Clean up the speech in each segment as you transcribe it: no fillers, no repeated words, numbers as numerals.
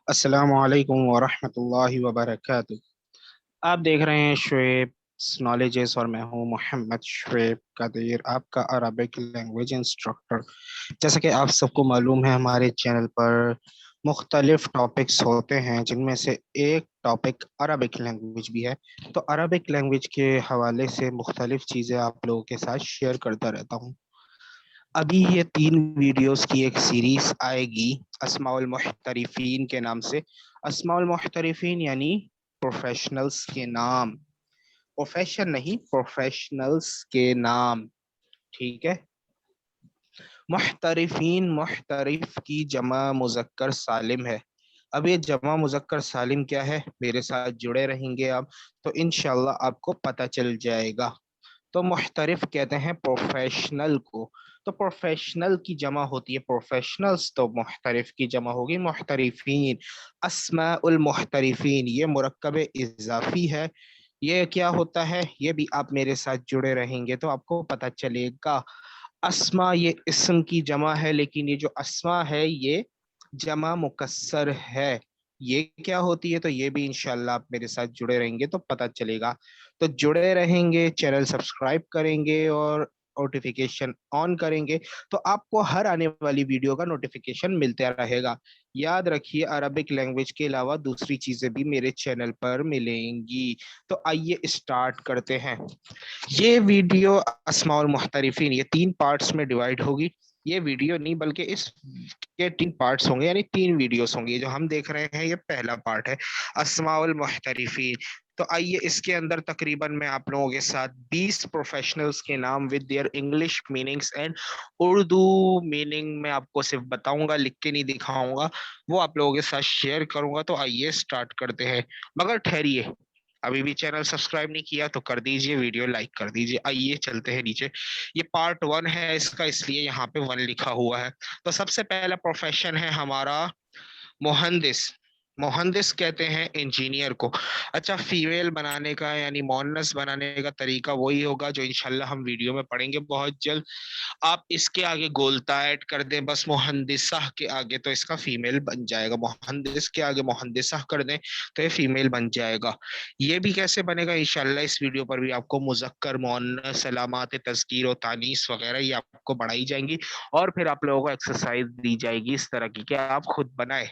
السلام علیکم ورحمۃ اللہ وبرکاتہ۔ آپ دیکھ رہے ہیں شعیب نالجز اور میں ہوں محمد شعیب قدیر، آپ کا عربک لینگویج انسٹرکٹر۔ جیسا کہ آپ سب کو معلوم ہے، ہمارے چینل پر مختلف ٹاپکس ہوتے ہیں، جن میں سے ایک ٹاپک عربک لینگویج بھی ہے۔ تو عربک لینگویج کے حوالے سے مختلف چیزیں آپ لوگوں کے ساتھ شیئر کرتا رہتا ہوں۔ ابھی یہ 3 ویڈیوز کی ایک سیریز آئے گی اسماء المحترفین کے نام سے۔ اسماء المحترفین یعنی پروفیشنلز کے نام، پروفیشن نہیں، پروفیشنلز کے نام، ٹھیک ہے۔ محترفین، محترف کی جمع مذکر سالم ہے۔ اب یہ جمع مذکر سالم کیا ہے، میرے ساتھ جڑے رہیں گے آپ تو انشاءاللہ آپ کو پتہ چل جائے گا۔ تو محترف کہتے ہیں پروفیشنل کو، تو پروفیشنل کی جمع ہوتی ہے پروفیشنلز، تو محترف کی جمع ہوگی محترفین۔ اسماء المحترفین یہ مرکب اضافی ہے۔ یہ کیا ہوتا ہے، یہ بھی آپ میرے ساتھ جڑے رہیں گے تو آپ کو پتہ چلے گا۔ اسماء یہ اسم کی جمع ہے، لیکن یہ جو اسماء ہے یہ جمع مکسر ہے۔ یہ کیا ہوتی ہے، تو یہ بھی انشاءاللہ آپ میرے ساتھ جڑے رہیں گے تو پتہ چلے گا۔ تو جڑے رہیں گے، چینل سبسکرائب کریں گے اور نوٹیفیکیشن آن کریں گے تو آپ کو ہر آنے والی ویڈیو کا نوٹیفیکیشن ملتا رہے گا۔ یاد رکھیے عربک لینگویج کے علاوہ دوسری چیزیں بھی میرے چینل پر ملیں گی۔ تو آئیے اسٹارٹ کرتے ہیں۔ یہ ویڈیو اسماء المحترفین یہ 3 پارٹس میں ڈیوائیڈ ہوگی۔ یہ ویڈیو نہیں بلکہ اس کے 3 پارٹس ہوں گے، یعنی 3 ویڈیوز ہوں گی۔ جو ہم دیکھ رہے ہیں یہ پہلا پارٹ ہے اسماء المحترفین۔ تو آئیے اس کے اندر تقریباً میں آپ لوگوں کے ساتھ 20 پروفیشنلز کے نام with their English meanings and Urdu meaning میں آپ کو صرف بتاؤں گا، لکھ کے نہیں دکھاؤں گا، وہ آپ لوگوں کے ساتھ شیئر کروں گا۔ تو آئیے اسٹارٹ کرتے ہیں، مگر ٹھہریے، ابھی بھی چینل سبسکرائب نہیں کیا تو کر دیجئے، ویڈیو لائک کر دیجئے۔ آئیے چلتے ہیں نیچے۔ یہ پارٹ 1 ہے اس کا، اس لیے یہاں پہ 1 لکھا ہوا ہے۔ تو سب سے پہلا پروفیشن ہے ہمارا مہندس۔ مہندس کہتے ہیں انجینئر کو۔ اچھا، فیمیل بنانے کا یعنی مونس بنانے کا طریقہ وہی ہوگا جو انشاءاللہ ہم ویڈیو میں پڑھیں گے بہت جلد۔ آپ اس کے آگے گولتا ایڈ کر دیں بس مہندسہ کے آگے، تو اس کا فیمیل بن جائے گا۔ مہندس کے آگے مہندسہ کر دیں تو یہ فیمیل بن جائے گا۔ یہ بھی کیسے بنے گا انشاءاللہ اس ویڈیو پر بھی آپ کو مذکر، مؤنث، علامات تذکیر و تانیث وغیرہ یہ آپ کو بڑھائی جائیں گی، اور پھر آپ لوگوں کو ایکسرسائز دی جائے گی اس طرح کی کہ آپ خود بنائیں۔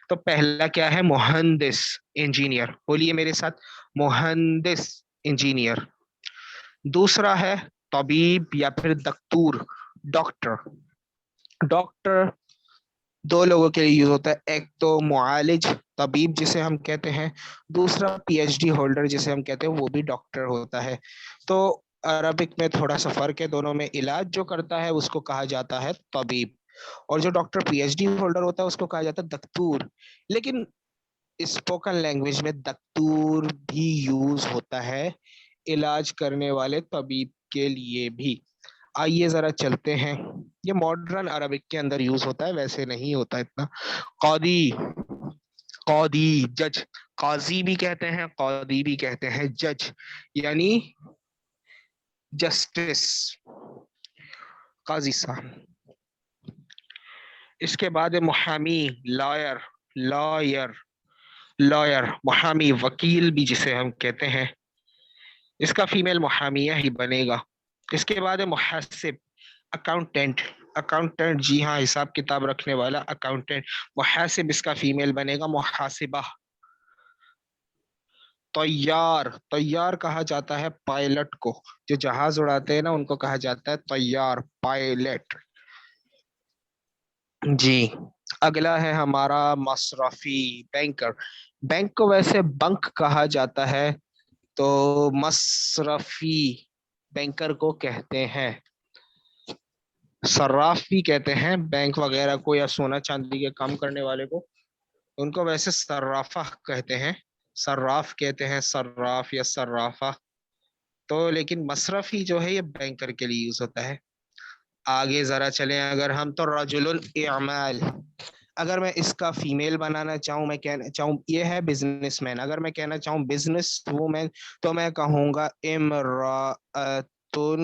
تو پہلا کیا ہے، مہندس انجینئر، بولیے میرے ساتھ، مہندس انجینئر۔ دوسرا ہے طبیب یا پھر دکتور، ڈاکٹر۔ ڈاکٹر 2 لوگوں کے لیے یوز ہوتا ہے، ایک تو معالج طبیب جسے ہم کہتے ہیں، دوسرا پی ایچ ڈی ہولڈر جسے ہم کہتے ہیں، وہ بھی ڈاکٹر ہوتا ہے۔ تو عربک میں تھوڑا سا فرق ہے دونوں میں، علاج جو کرتا ہے اس کو کہا جاتا ہے طبیب، اور جو doctor P H D holder ہوتا ہے اس کو کہا جاتا ہے دکتور۔ لیکن اسپوکن لینگویج میں دکتور بھی یوز ہوتا ہے علاج کرنے والے طبیب کے لیے بھی۔ آئیے ذرا چلتے ہیں، یہ ماڈرن عربک کے اندر یوز ہوتا ہے، ویسے نہیں ہوتا اتنا۔ قاضی، قاضی جج، قاضی بھی کہتے ہیں قاضی بھی کہتے ہیں، جج یعنی جسٹس، قاضی صاحب۔ اس کے بعد محامی، لائر، لائر، لائر، محامی، وکیل بھی جسے ہم کہتے ہیں، اس کا فیمیل محامیہ ہی بنے گا۔ اس کے بعد محاسب، اکاؤنٹنٹ، اکاؤنٹنٹ جی ہاں، حساب کتاب رکھنے والا اکاؤنٹنٹ۔ محاسب اس کا فیمیل بنے گا محاسبہ۔ طیار، طیار کہا جاتا ہے پائلٹ کو، جو جہاز اڑاتے ہیں نا ان کو کہا جاتا ہے طیار، پائلٹ۔ جی، اگلا ہے ہمارا مصرفی، بینکر۔ بینک کو ویسے بنک کہا جاتا ہے، تو مصرفی بینکر کو کہتے ہیں۔ صراف بھی کہتے ہیں بینک وغیرہ کو یا سونا چاندی کے کام کرنے والے کو، ان کو ویسے صرافہ کہتے ہیں، صراف کہتے ہیں، صراف یا صرافہ۔ تو لیکن مصرفی جو ہے یہ بینکر کے لیے یوز ہوتا ہے۔ آگے ذرا چلیں اگر ہم، تو رجل الاعمال، اگر میں اس کا فیمیل بنانا چاہوں، میں کہنا چاہوں یہ ہے بزنس مین، اگر میں کہنا چاہوں بزنس وومین تو میں کہوں گا امرأتن،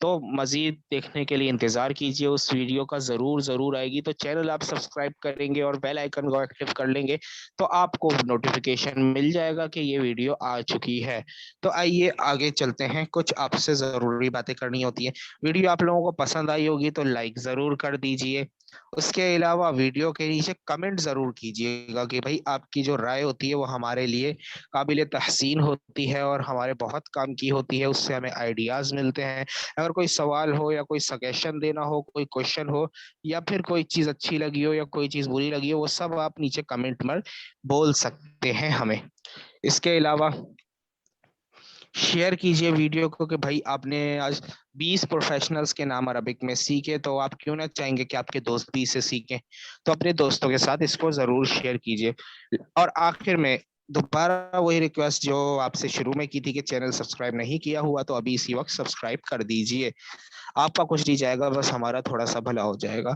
تو مزید دیکھنے کے لیے انتظار کیجیے, اس ویڈیو کا ضرور آئے گی. تو چینل آپ سبسکرائب کریں گے اور بیل آئیکن کو ایکٹیو کر لیں گے تو آپ کو نوٹیفیکیشن مل جائے گا کہ یہ ویڈیو آ چکی ہے. تو آئیے آگے چلتے ہیں, کچھ آپ سے ضروری باتیں کرنی ہوتی ہیں. ویڈیو آپ لوگوں کو پسند آئی ہوگی تو لائک ضرور کر دیجئے. اس کے علاوہ ویڈیو کے نیچے کمنٹ ضرور کیجیے گا کہ بھائی آپ کی جو رائے ہوتی ہے وہ ہمارے لیے قابل تحسین ہوتی ہے اور ہمارے بہت کام کی ہوتی ہے, اس سے ہمیں آئیڈیاز ملتے ہیں. اگر کوئی سوال ہو یا کوئی سجیشن دینا ہو, کوئی کوشچن ہو, یا پھر کوئی چیز اچھی لگی ہو یا کوئی چیز بری لگی ہو, وہ سب آپ نیچے کمنٹ میں بول سکتے ہیں ہمیں. اس کے علاوہ شیئر کیجئے ویڈیو کو کہ بھائی آپ نے آج 20 پروفیشنلز کے نام عربک میں سیکھے, تو آپ کیوں نہ چاہیں گے کہ آپ کے دوست بھی اسے سیکھیں. تو اپنے دوستوں کے ساتھ اس کو ضرور شیئر کیجئے. اور آخر میں دوبارہ وہی ریکویسٹ جو آپ سے شروع میں کی تھی کہ چینل سبسکرائب نہیں کیا ہوا تو ابھی اسی وقت سبسکرائب کر دیجئے. آپ کا کچھ نہیں جائے گا, بس ہمارا تھوڑا سا بھلا ہو جائے گا.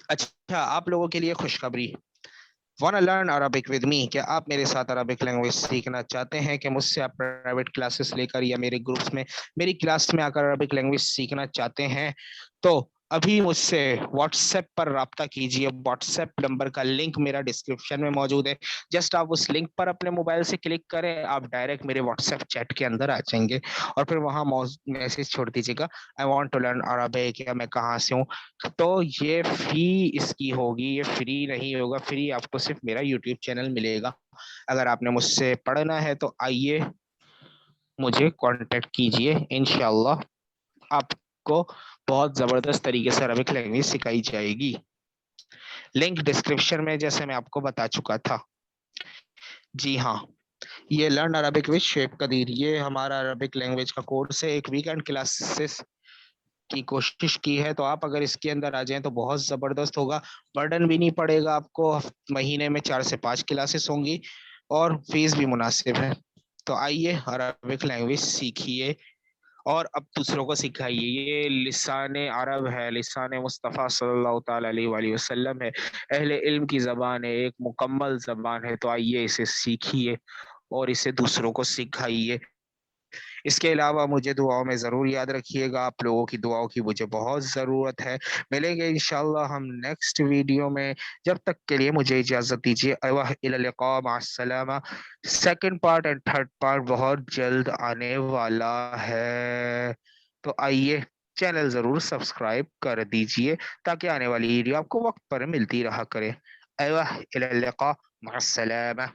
اچھا, آپ لوگوں کے لیے خوشخبری. Wanna learn Arabic with me? کیا آپ میرے ساتھ عربک لینگویج سیکھنا چاہتے ہیں کہ مجھ سے آپ پرائیویٹ کلاسز لے کر یا میرے گروپس میں میری کلاس میں آ کر عربک لینگویج سیکھنا چاہتے ہیں؟ تو ابھی مجھ سے واٹس ایپ پر رابطہ کیجیے. واٹس ایپ نمبر کا لنک میرا ڈسکرپشن میں موجود ہے. جسٹ آپ اس لنک پر اپنے موبائل سے کلک کریں, آپ ڈائریکٹ میرے واٹس ایپ چیٹ کے اندر آ جائیں گے اور پھر وہاں میسج چھوڑ دیجیے گا I want to learn Arabic, یا میں کہاں سے ہوں. تو یہ فی اس کی ہوگی, یہ فری نہیں ہوگا. فری آپ کو صرف میرا یوٹیوب چینل ملے گا. اگر آپ نے مجھ سے پڑھنا ہے تو آئیے مجھے کانٹیکٹ کیجئے, انشاءاللہ آپ کو بہت زبردست طریقے سے عربک لینگویج سکھائی جائے گی. لنک ڈسکرپشن میں جیسے میں آپ کو بتا چکا تھا. جی ہاں, یہ لرن عربک وتھ شیخ قدیر, یہ ہمارا عربک لینگویج کا کورس ہے. ایک ویکینڈ کلاسز کی کوشش کی ہے, تو آپ اگر اس کے اندر آ جائیں تو بہت زبردست ہوگا. برڈن بھی نہیں پڑے گا آپ کو, مہینے میں 4 سے 5 کلاسز ہوں گی اور فیس بھی مناسب ہے. تو آئیے عربک لینگویج سیکھیے اور اب دوسروں کو سکھائیے. یہ لسان عرب ہے, لسان مصطفیٰ صلی اللہ تعالی علیہ وآلہ وسلم ہے, اہل علم کی زبان ہے, ایک مکمل زبان ہے. تو آئیے اسے سیکھیے اور اسے دوسروں کو سکھائیے. اس کے علاوہ مجھے دعاؤں میں ضرور یاد رکھیے گا, آپ لوگوں کی دعاؤں کی مجھے بہت ضرورت ہے. ملیں گے انشاءاللہ ہم نیکسٹ ویڈیو میں, جب تک کے لیے مجھے اجازت دیجیے. الی اللقاء, مع السلامہ. Second part and third part بہت جلد آنے والا ہے, تو آئیے چینل ضرور سبسکرائب کر دیجئے تاکہ آنے والی ویڈیو آپ کو وقت پر ملتی رہا کرے. الی اللقاء, مع السلامہ.